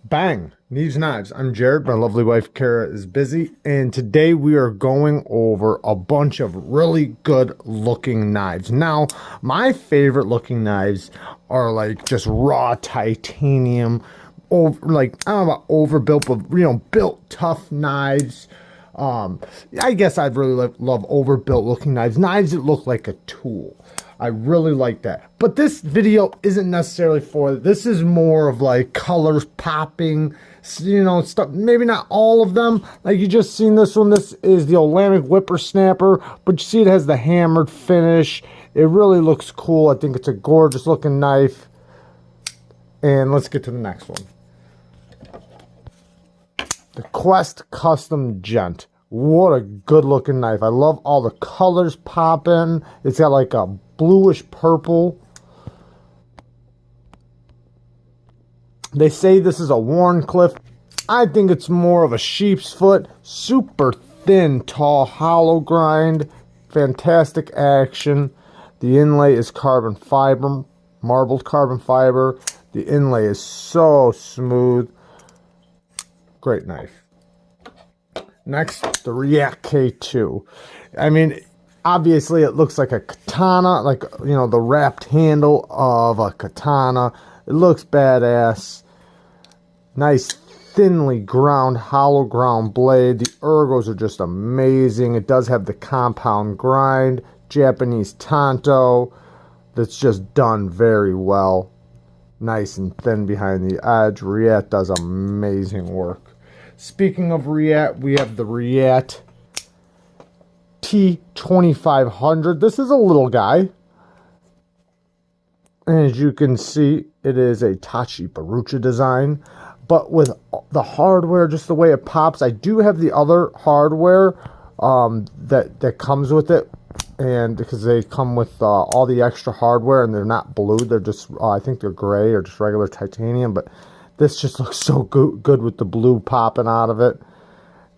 Bang! Neeves Knives. I'm Jared. My lovely wife Kara is busy, and today we are going over a bunch of really good looking knives. Now, my favorite looking knives are like just raw titanium, over, like, I don't know about overbuilt, but built tough knives. I guess I'd really love overbuilt looking knives that look like a tool. I really like that. But this video isn't necessarily for it. This is more of like colors popping, stuff. Maybe not all of them. Like you just seen this one. This is the Olamic Whippersnapper, but you see it has the hammered finish. It really looks cool. I think it's a gorgeous looking knife. And let's get to the next one. The Quest Custom Gent. What a good looking knife. I love all the colors popping. It's got like a bluish purple. They say this is a Wharncliffe. I think it's more of a sheep's foot. Super thin, tall, hollow grind. Fantastic action. The inlay is carbon fiber, marbled carbon fiber. The inlay is so smooth. Great knife. Next, the REACT K2. I mean, obviously it looks like a katana, like, the wrapped handle of a katana. It looks badass. Nice, thinly ground, hollow ground blade. The ergos are just amazing. It does have the compound grind, Japanese tanto. That's just done very well. Nice and thin behind the edge. REACT does amazing work. Speaking of REACT, we have the REACT T2500. This is a little guy. And as you can see, it is a Tachi Barucha design. But with the hardware, just the way it pops, I do have the other hardware that comes with it. And because they come with all the extra hardware, and they're not blue, they're just, I think they're gray or just regular titanium. But this just looks so good with the blue popping out of it.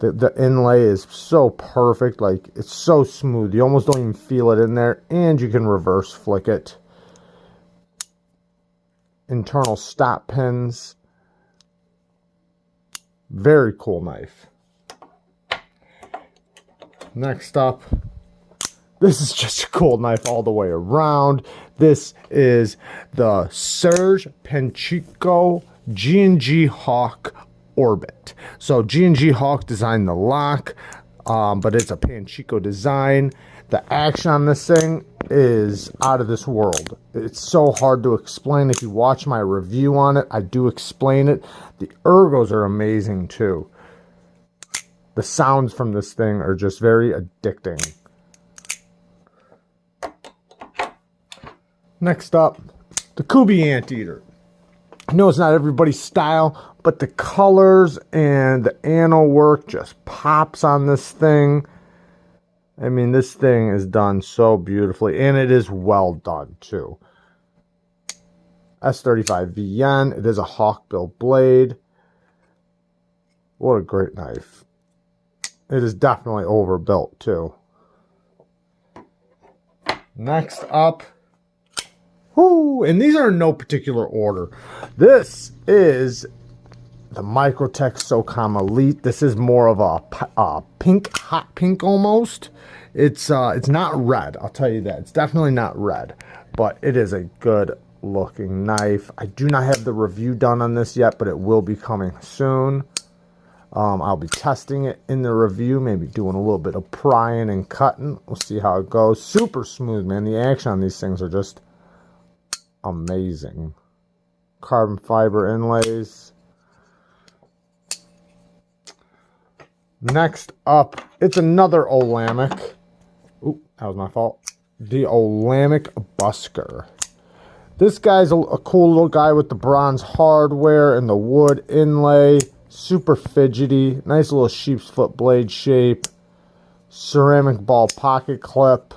The inlay is so perfect. Like, it's so smooth. You almost don't even feel it in there. And you can reverse flick it. Internal stop pins. Very cool knife. Next up, this is just a cool knife all the way around. This is the Serge Panchiko GHawk Orbit. So GHawk designed the lock, but it's a Panchiko design. The action on this thing is out of this world. It's so hard to explain. If you watch my review on it, I do explain it. The ergos are amazing too. The sounds from this thing are just very addicting. Next up, the Kooby Anteater. I know it's not everybody's style, but the colors and the anno work just pops on this thing. I mean, this thing is done so beautifully, and it is well done too. S35VN. It is a hawkbill blade. What a great knife. It is definitely overbuilt too. Next up, and these are in no particular order. This is the Microtech Socom Elite. This is more of a pink, hot pink almost. It's not red, I'll tell you that. It's definitely not red, but it is a good looking knife. I do not have the review done on this yet, but it will be coming soon. I'll be testing it in the review, maybe doing a little bit of prying and cutting. We'll see how it goes. Super smooth, man. The action on these things are just amazing. Carbon fiber inlays. Next up, it's another Olamic. Oop, that was my fault. The Olamic Busker. This guy's a cool little guy with the bronze hardware and the wood inlay. Super fidgety. Nice little sheep's foot blade shape. Ceramic ball pocket clip.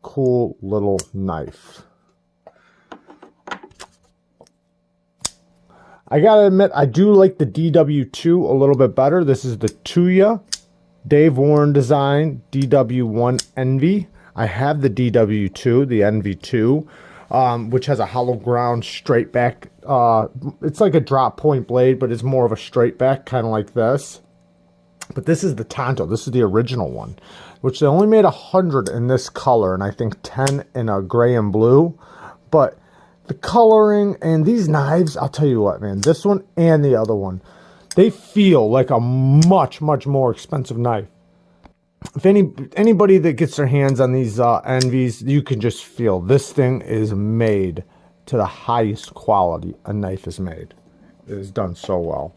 Cool little knife. I gotta admit, I do like the DW2 a little bit better. This is the Tuya Dave Warren design DW1 Envy. I have the DW2, the NV2, which has a hollow ground straight back it's like a drop point blade, but it's more of a straight back, kind of like this. But this is the Tonto. This is the original one, which they only made 100 in this color, and I think 10 in a gray and blue. But the coloring and these knives, I'll tell you what, man, this one and the other one, they feel like a much, much more expensive knife. If anybody that gets their hands on these Envies, you can just feel this thing is made to the highest quality a knife is made. It is done so well.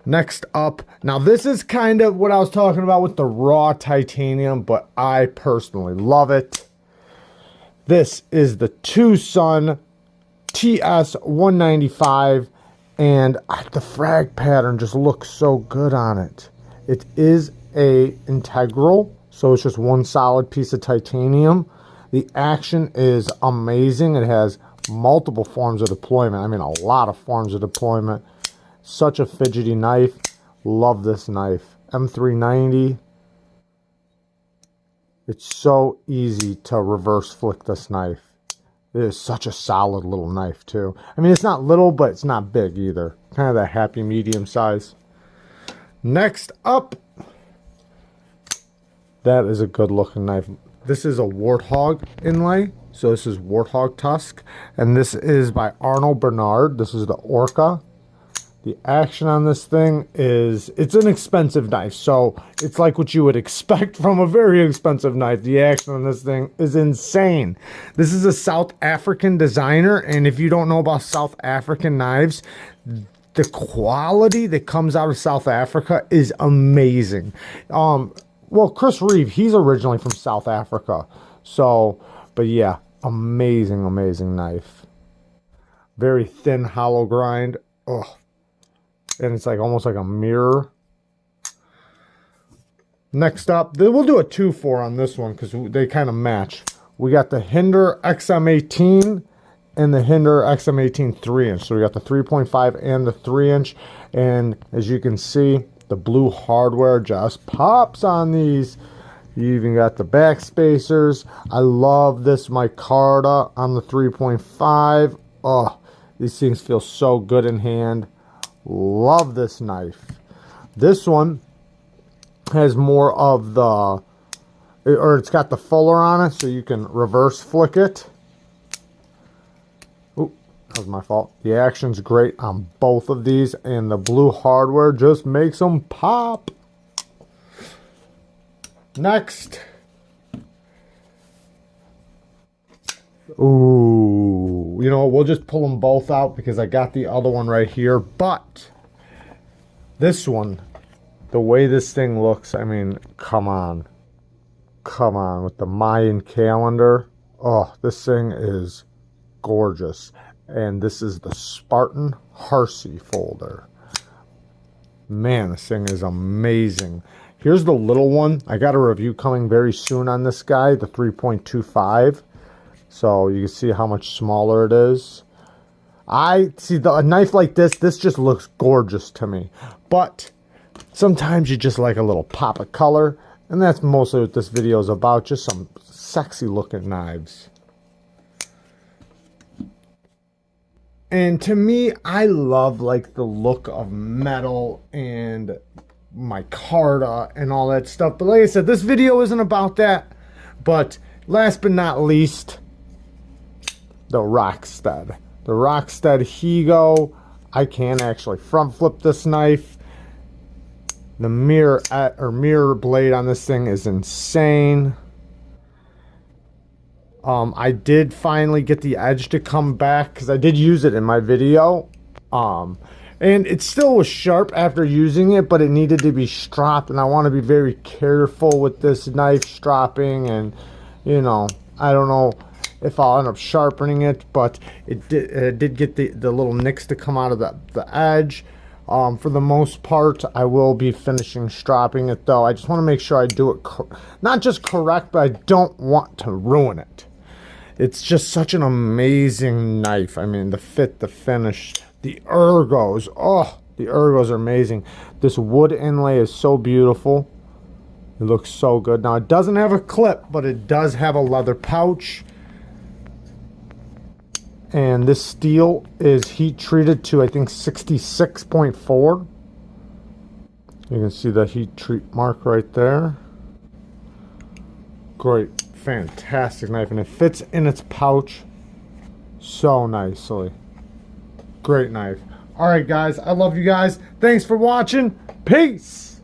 Next up, now this is kind of what I was talking about with the raw titanium, but I personally love it. This is the Twosun TS195, and the frag pattern just looks so good on it. It is a integral, so it's just one solid piece of titanium. The action is amazing. It has multiple forms of deployment. I mean, a lot of forms of deployment. Such a fidgety knife. Love this knife. M390. It's so easy to reverse flick this knife. It is such a solid little knife too. I mean, it's not little, but it's not big either. Kind of that happy medium size. Next up, that is a good looking knife. This is a Warthog inlay. So this is Warthog tusk. And this is by Arnold Bernard. This is the ORCA. The action on this thing is, it's an expensive knife. So it's like what you would expect from a very expensive knife. The action on this thing is insane. This is a South African designer. And if you don't know about South African knives, the quality that comes out of South Africa is amazing. Well, Chris Reeve, he's originally from South Africa. So, but yeah, amazing, amazing knife. Very thin hollow grind. Oh, and it's like almost like a mirror. Next up, we'll do a 2-4 on this one because they kind of match. We got the Hinderer XM18 and the Hinderer XM18 3-inch. So we got the 3.5 and the 3-inch. And as you can see, the blue hardware just pops on these. You even got the back spacers. I love this micarta on the 3.5. Oh, these things feel so good in hand. Love this knife. This one has more of the, or it's got the fuller on it, so you can reverse flick it. That was my fault. The action's great on both of these, and the blue hardware just makes them pop. Next. Ooh, you know, we'll just pull them both out because I got the other one right here. But this one, the way this thing looks, I mean, come on. Come on, with the Mayan calendar. Oh, this thing is gorgeous. And this is the Spartan Harsey folder. Man, this thing is amazing. Here's the little one. I got a review coming very soon on this guy, the 3.25. So you can see how much smaller it is. I see a knife like this just looks gorgeous to me. But sometimes you just like a little pop of color. And that's mostly what this video is about. Just some sexy looking knives. And to me, I love like the look of metal and micarta and all that stuff. But like I said, this video isn't about that. But last but not least, the Rockstead. The Rockstead Hego. I can actually front flip this knife. The mirror blade on this thing is insane. I did finally get the edge to come back because I did use it in my video. And it still was sharp after using it, but it needed to be stropped. And I want to be very careful with this knife stropping. And, you know, I don't know if I'll end up sharpening it, but it did get the little nicks to come out of the edge. For the most part, I will be finishing stropping it, though. I just want to make sure I do it not just correct, but I don't want to ruin it. It's just such an amazing knife. I mean, the fit, the finish, the ergos. Oh, the ergos are amazing. This wood inlay is so beautiful. It looks so good. Now, it doesn't have a clip, but it does have a leather pouch. And this steel is heat treated to, I think, 66.4. You can see the heat treat mark right there. Great, fantastic knife, and it fits in its pouch so nicely. Great knife. All right, guys, I love you guys. Thanks for watching. Peace.